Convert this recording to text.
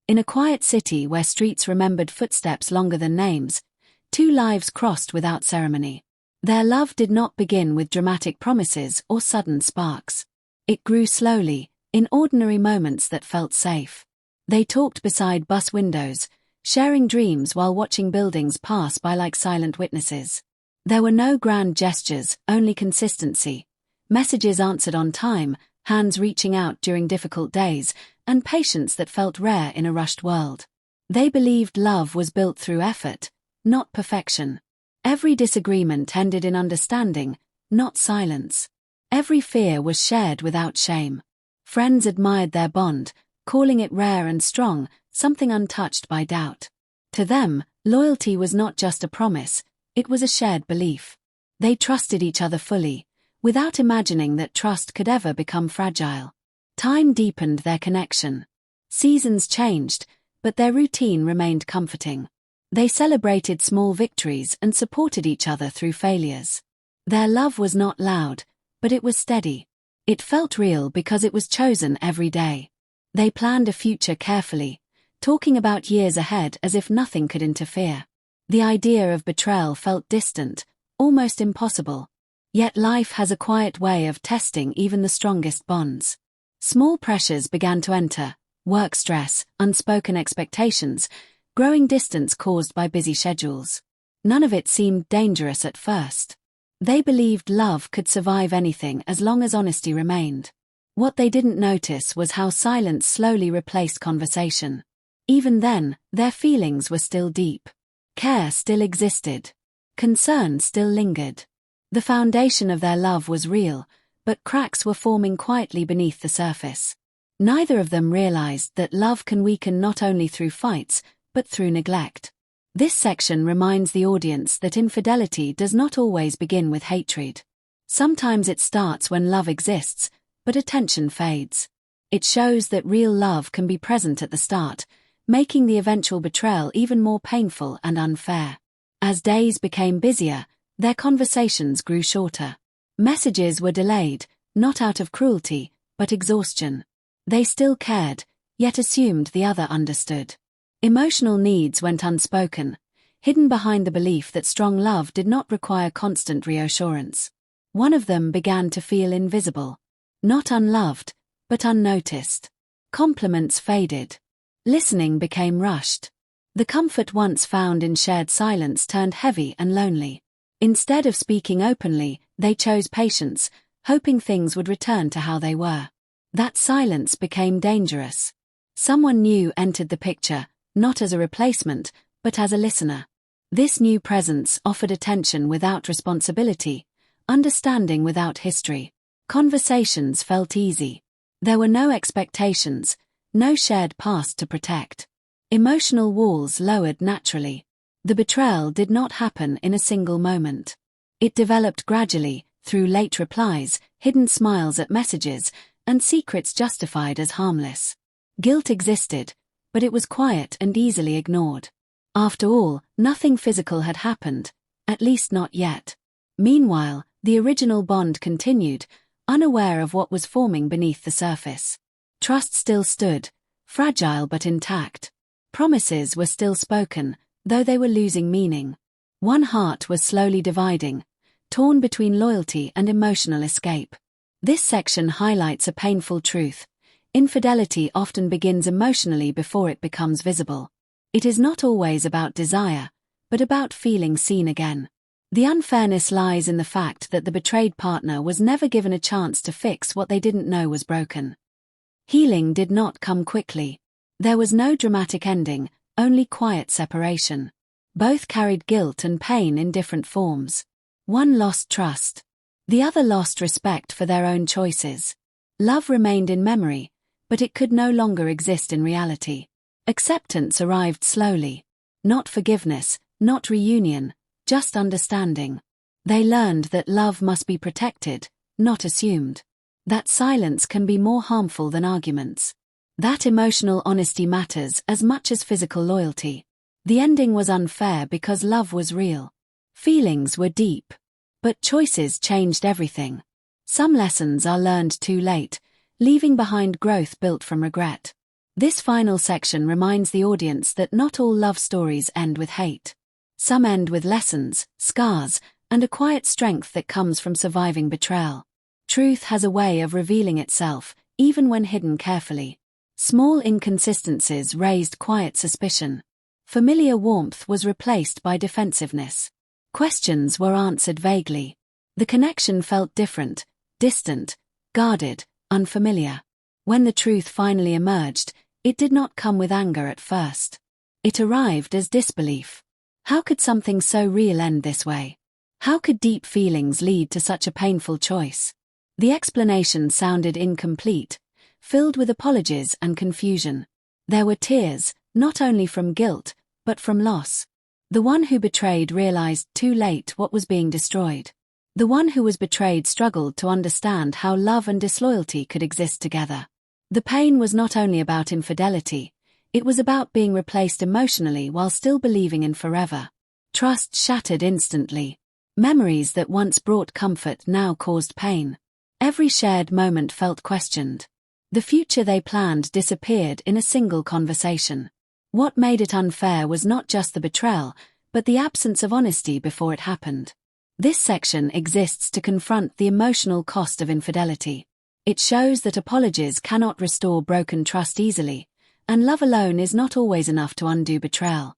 In a quiet city where streets remembered footsteps longer than names, two lives crossed without ceremony. Their love did not begin with dramatic promises or sudden sparks. It grew slowly, in ordinary moments that felt safe. They talked beside bus windows, sharing dreams while watching buildings pass by like silent witnesses. There were no grand gestures, only consistency. Messages answered on time, hands reaching out during difficult days, and patience that felt rare in a rushed world. They believed love was built through effort, not perfection. Every disagreement ended in understanding, not silence. Every fear was shared without shame. Friends admired their bond, calling it rare and strong, something untouched by doubt. To them, loyalty was not just a promise, it was a shared belief. They trusted each other fully, without imagining that trust could ever become fragile. Time deepened their connection. Seasons changed, but their routine remained comforting. They celebrated small victories and supported each other through failures. Their love was not loud, but it was steady. It felt real because it was chosen every day. They planned a future carefully, talking about years ahead as if nothing could interfere. The idea of betrayal felt distant, almost impossible. Yet life has a quiet way of testing even the strongest bonds. Small pressures began to enter: work stress, unspoken expectations, growing distance caused by busy schedules. None of it seemed dangerous at first. They believed love could survive anything as long as honesty remained. What they didn't notice was how silence slowly replaced conversation. Even then, their feelings were still deep. Care still existed. Concern still lingered. The foundation of their love was real, but cracks were forming quietly beneath the surface. Neither of them realized that love can weaken not only through fights, but through neglect. This section reminds the audience that infidelity does not always begin with hatred. Sometimes it starts when love exists, but attention fades. It shows that real love can be present at the start, making the eventual betrayal even more painful and unfair. As days became busier, their conversations grew shorter. Messages were delayed, not out of cruelty, but exhaustion. They still cared, yet assumed the other understood. Emotional needs went unspoken, hidden behind the belief that strong love did not require constant reassurance. One of them began to feel invisible. Not unloved, but unnoticed. Compliments faded. Listening became rushed. The comfort once found in shared silence turned heavy and lonely. Instead of speaking openly, they chose patience, hoping things would return to how they were. That silence became dangerous. Someone new entered the picture, not as a replacement, but as a listener. This new presence offered attention without responsibility, understanding without history. Conversations felt easy. There were no expectations, no shared past to protect. Emotional walls lowered naturally. The betrayal did not happen in a single moment. It developed gradually, through late replies, hidden smiles at messages, and secrets justified as harmless. Guilt existed, but it was quiet and easily ignored. After all, nothing physical had happened, at least not yet. Meanwhile, the original bond continued, unaware of what was forming beneath the surface. Trust still stood, fragile but intact. Promises were still spoken, though they were losing meaning. One heart was slowly dividing, torn between loyalty and emotional escape. This section highlights a painful truth. Infidelity often begins emotionally before it becomes visible. It is not always about desire, but about feeling seen again. The unfairness lies in the fact that the betrayed partner was never given a chance to fix what they didn't know was broken. Healing did not come quickly. There was no dramatic ending, only quiet separation. Both carried guilt and pain in different forms. One lost trust. The other lost respect for their own choices. Love remained in memory, but it could no longer exist in reality. Acceptance arrived slowly. Not forgiveness, not reunion, just understanding. They learned that love must be protected, not assumed. That silence can be more harmful than arguments. That emotional honesty matters as much as physical loyalty. The ending was unfair because love was real. Feelings were deep. But choices changed everything. Some lessons are learned too late, leaving behind growth built from regret. This final section reminds the audience that not all love stories end with hate. Some end with lessons, scars, and a quiet strength that comes from surviving betrayal. Truth has a way of revealing itself, even when hidden carefully. Small inconsistencies raised quiet suspicion. Familiar warmth was replaced by defensiveness. Questions were answered vaguely. The connection felt different, distant, guarded, unfamiliar. When the truth finally emerged, it did not come with anger at first. It arrived as disbelief. How could something so real end this way? How could deep feelings lead to such a painful choice? The explanation sounded incomplete, filled with apologies and confusion. There were tears, not only from guilt, but from loss. The one who betrayed realized too late what was being destroyed. The one who was betrayed struggled to understand how love and disloyalty could exist together. The pain was not only about infidelity, it was about being replaced emotionally while still believing in forever. Trust shattered instantly. Memories that once brought comfort now caused pain. Every shared moment felt questioned. The future they planned disappeared in a single conversation. What made it unfair was not just the betrayal, but the absence of honesty before it happened. This section exists to confront the emotional cost of infidelity. It shows that apologies cannot restore broken trust easily, and love alone is not always enough to undo betrayal.